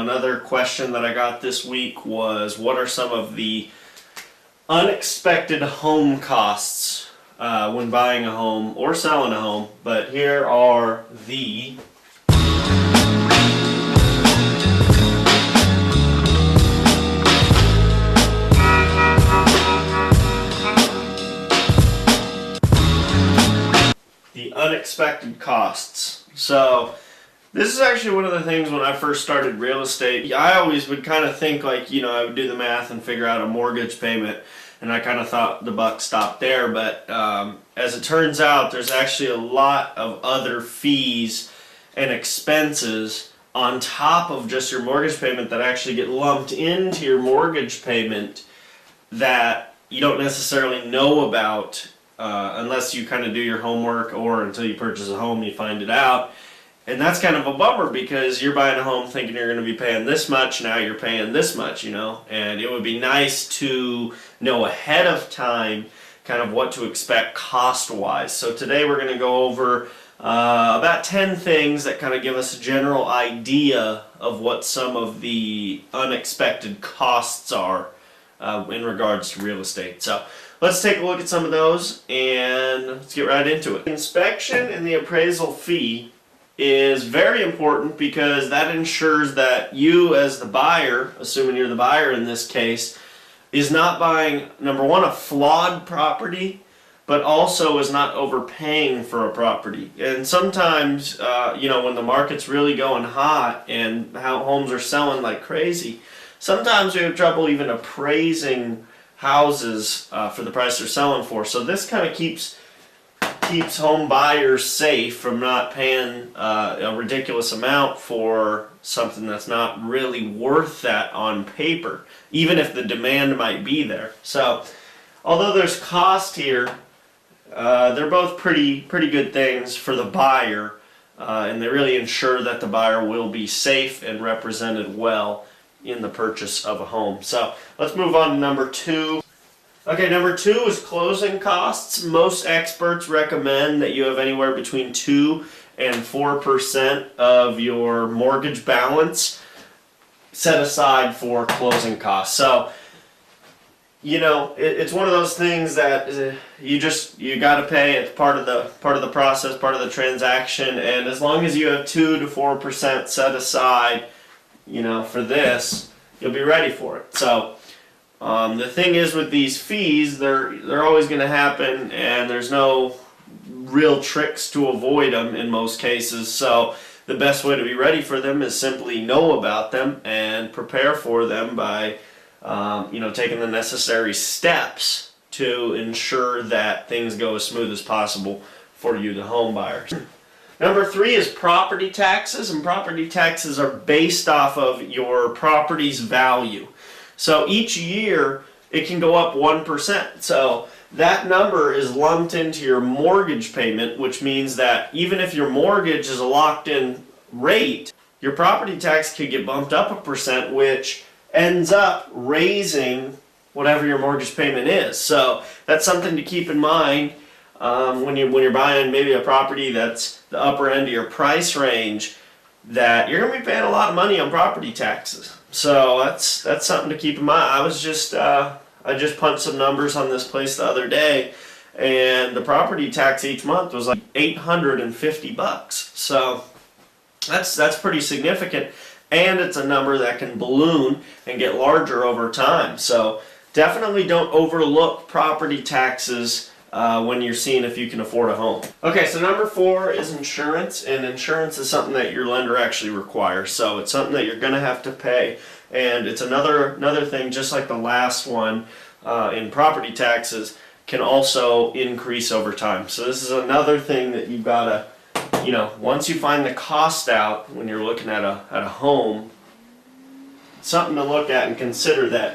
Another question that I got this week was, what are some of the unexpected home costs when buying a home or selling a home? But here are the unexpected costs. So this is actually one of the things when I first started real estate. I always would kind of think like, I would do the math and figure out a mortgage payment, and I kind of thought the buck stopped there. But as it turns out, there's actually a lot of other fees and expenses on top of just your mortgage payment that actually get lumped into your mortgage payment that you don't necessarily know about unless you kind of do your homework, or until you purchase a home you find it out. And that's kind of a bummer, because you're buying a home thinking you're going to be paying this much, now you're paying this much, and it would be nice to know ahead of time kind of what to expect cost-wise. So today we're going to go over about 10 things that kind of give us a general idea of what some of the unexpected costs are in regards to real estate. So let's take a look at some of those and let's get right into it. Inspection and the appraisal fee is very important, because that ensures that you as the buyer, assuming you're the buyer in this case, is not buying, number one, a flawed property, but also is not overpaying for a property. And sometimes, when the market's really going hot and how homes are selling like crazy, sometimes we have trouble even appraising houses for the price they're selling for. So this kind of keeps home buyers safe from not paying a ridiculous amount for something that's not really worth that on paper, even if the demand might be there. So although there's cost here, they're both pretty good things for the buyer, and they really ensure that the buyer will be safe and represented well in the purchase of a home. So let's move on to number 2. Okay, number 2 is closing costs. Most experts recommend that you have anywhere between 2 and 4% of your mortgage balance set aside for closing costs. So, it's one of those things that you got to pay. It's part of the process, part of the transaction, and as long as you have 2 to 4% set aside, for this, you'll be ready for it. So the thing is, with these fees, they're always going to happen, and there's no real tricks to avoid them in most cases. So the best way to be ready for them is simply know about them and prepare for them by taking the necessary steps to ensure that things go as smooth as possible for you, the home buyers. Number 3 is property taxes, and property taxes are based off of your property's value. So each year it can go up 1%. So that number is lumped into your mortgage payment, which means that even if your mortgage is a locked-in rate, your property tax could get bumped up 1%, which ends up raising whatever your mortgage payment is. So that's something to keep in mind when you're buying maybe a property that's the upper end of your price range, that you're going to be paying a lot of money on property taxes. So that's something to keep in mind. I just punched some numbers on this place the other day, and the property tax each month was like $850. So that's pretty significant, and it's a number that can balloon and get larger over time. So definitely don't overlook property taxes when you're seeing if you can afford a home. Okay, so number 4 is insurance, and insurance is something that your lender actually requires. So it's something that you're going to have to pay, and it's another thing, just like the last one in property taxes, can also increase over time. So this is another thing that you've got to, once you find the cost out when you're looking at a home, something to look at and consider that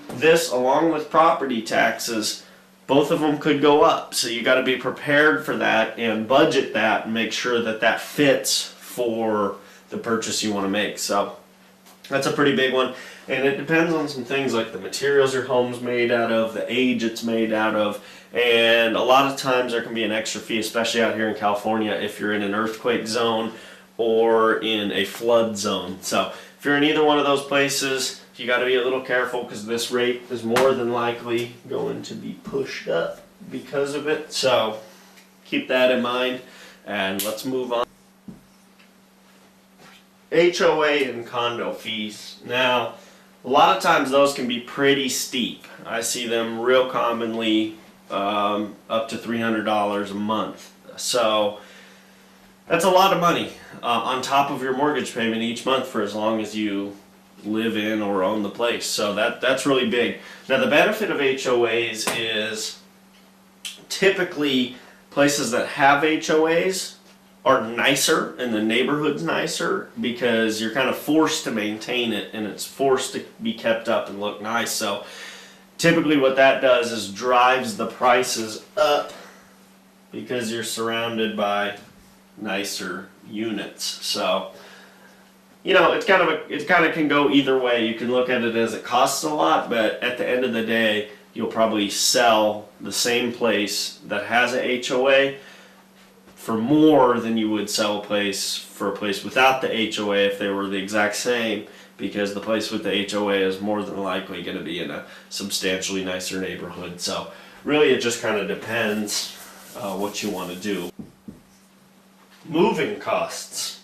this, along with property taxes, both of them could go up. So you got to be prepared for that and budget that and make sure that that fits for the purchase you want to make. So that's a pretty big one. And it depends on some things like the materials your home's made out of, the age it's made out of, and a lot of times there can be an extra fee, especially out here in California, if you're in an earthquake zone or in a flood zone. So if you're in either one of those places, you got to be a little careful because this rate is more than likely going to be pushed up because of it. So keep that in mind, and let's move on. HOA and condo fees. Now, a lot of times those can be pretty steep. I see them real commonly up to $300 a month. So that's a lot of money on top of your mortgage payment each month for as long as you live in or own the place. So that's really big. Now the benefit of HOAs is typically places that have HOAs are nicer and the neighborhood's nicer because you're kind of forced to maintain it and it's forced to be kept up and look nice. So typically what that does is drives the prices up because you're surrounded by nicer units. So it kind of can go either way. You can look at it as it costs a lot, but at the end of the day you'll probably sell the same place that has a HOA for more than you would sell a place without the HOA if they were the exact same, because the place with the HOA is more than likely going to be in a substantially nicer neighborhood. So really it just kind of depends what you want to do. Moving costs.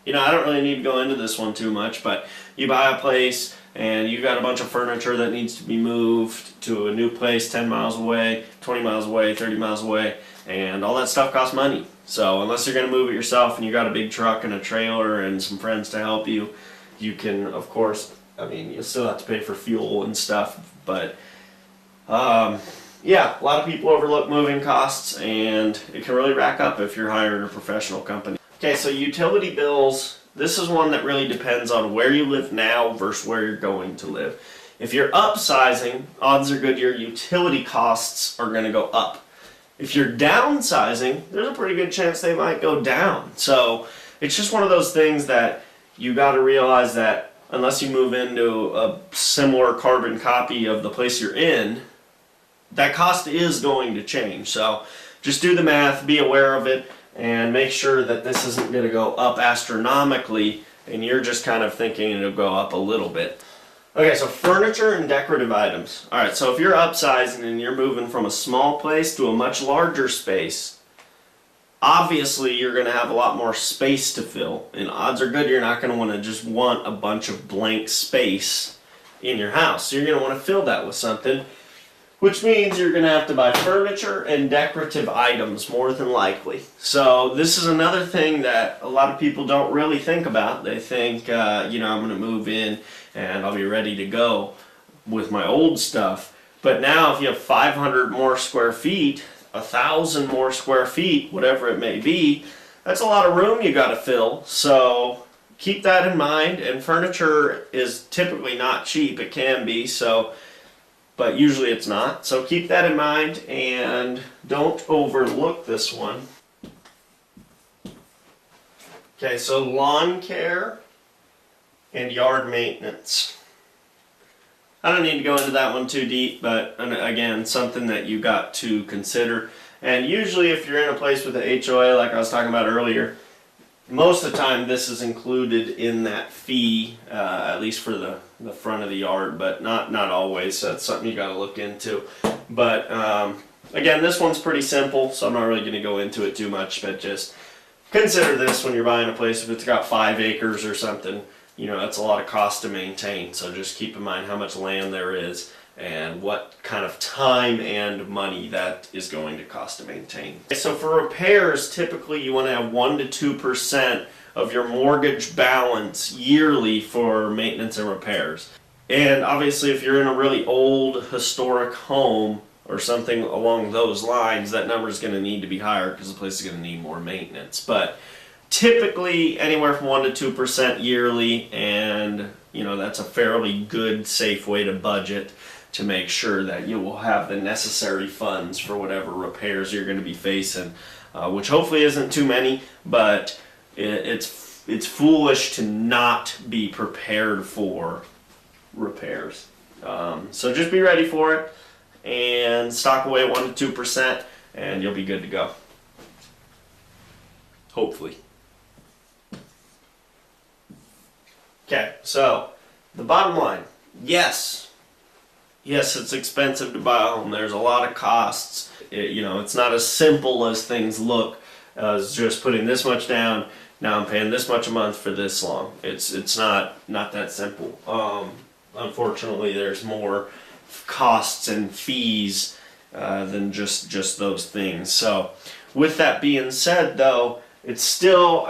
I don't really need to go into this one too much, but you buy a place and you got a bunch of furniture that needs to be moved to a new place 10 miles away, 20 miles away, 30 miles away, and all that stuff costs money. So unless you're going to move it yourself and you got a big truck and a trailer and some friends to help you, you can, of course, you'll still have to pay for fuel and stuff, but yeah, a lot of people overlook moving costs and it can really rack up if you're hiring a professional company. Okay, so utility bills, this is one that really depends on where you live now versus where you're going to live. If you're upsizing, odds are good your utility costs are going to go up. If you're downsizing, there's a pretty good chance they might go down. So it's just one of those things that you got to realize that unless you move into a similar carbon copy of the place you're in, that cost is going to change. So just do the math, be aware of it, and make sure that this isn't going to go up astronomically and you're just kind of thinking it'll go up a little bit. Okay, so furniture and decorative items. Alright, so if you're upsizing and you're moving from a small place to a much larger space, obviously you're going to have a lot more space to fill. And odds are good you're not going to want a bunch of blank space in your house. So you're going to want to fill that with something, which means you're going to have to buy furniture and decorative items more than likely. So this is another thing that a lot of people don't really think about. They think, I'm going to move in and I'll be ready to go with my old stuff. But now if you have 500 more square feet, 1,000 more square feet, whatever it may be, that's a lot of room you got to fill. So keep that in mind. And furniture is typically not cheap. It can be, but usually it's not. So keep that in mind and don't overlook this one. Okay, so lawn care and yard maintenance. I don't need to go into that one too deep, but again, something that you got to consider. And usually if you're in a place with a HOA like I was talking about earlier, most of the time this is included in that fee, at least for the front of the yard, but not always. So that's something you got to look into. But again, this one's pretty simple, so I'm not really going to go into it too much, but just consider this when you're buying a place. If it's got 5 acres or something, that's a lot of cost to maintain. So just keep in mind how much land there is and what kind of time and money that is going to cost to maintain. So for repairs, typically you want to have 1 to 2% of your mortgage balance yearly for maintenance and repairs. And obviously if you're in a really old historic home or something along those lines, that number is going to need to be higher because the place is going to need more maintenance. But typically anywhere from 1 to 2% yearly, and that's a fairly good, safe way to budget to make sure that you will have the necessary funds for whatever repairs you're going to be facing, which hopefully isn't too many, but it's foolish to not be prepared for repairs. So just be ready for it and stock away at 1 to 2% and you'll be good to go. Hopefully. Okay, so the bottom line, yes, it's expensive to buy a home. There's a lot of costs. It's not as simple as things look, as just putting this much down. Now I'm paying this much a month for this long. It's not that simple. Unfortunately, there's more costs and fees than just those things. So, with that being said, though, it's still,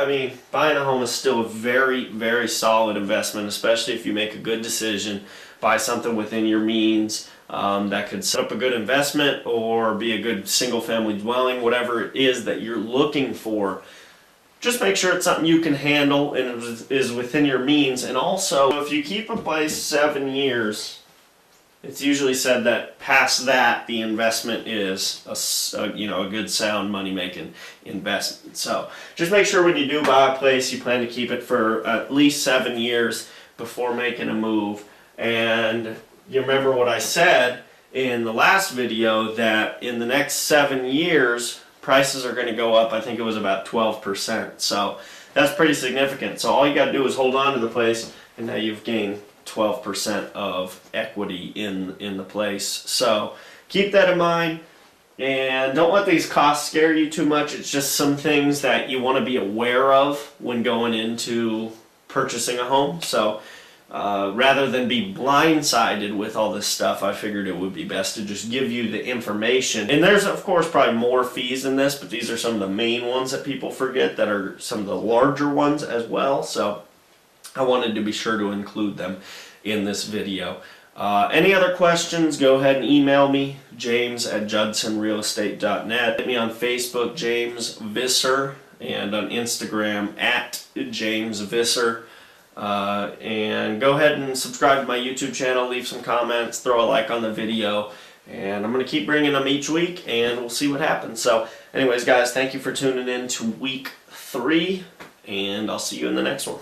buying a home is still a very, very solid investment, especially if you make a good decision, buy something within your means that could set up a good investment or be a good single-family dwelling, whatever it is that you're looking for. Just make sure it's something you can handle and is within your means. And also, if you keep a place 7 years, it's usually said that past that, the investment is a good, sound, money-making investment. So just make sure when you do buy a place, you plan to keep it for at least 7 years before making a move. And you remember what I said in the last video, that in the next 7 years, prices are going to go up. I think it was about 12%. So that's pretty significant. So all you got to do is hold on to the place, and now you've gained 12% of equity in the place. So keep that in mind, and don't let these costs scare you too much. It's just some things that you want to be aware of when going into purchasing a home. So rather than be blindsided with all this stuff, I figured it would be best to just give you the information. And there's, of course, probably more fees in this, but these are some of the main ones that people forget, that are some of the larger ones as well. So I wanted to be sure to include them in this video. Any other questions, go ahead and email me, james@judsonrealestate.net. Hit me on Facebook, James Visser, and on Instagram, @JamesVisser. And go ahead and subscribe to my YouTube channel, leave some comments, throw a like on the video, and I'm going to keep bringing them each week, and we'll see what happens. So anyways, guys, thank you for tuning in to week 3, and I'll see you in the next one.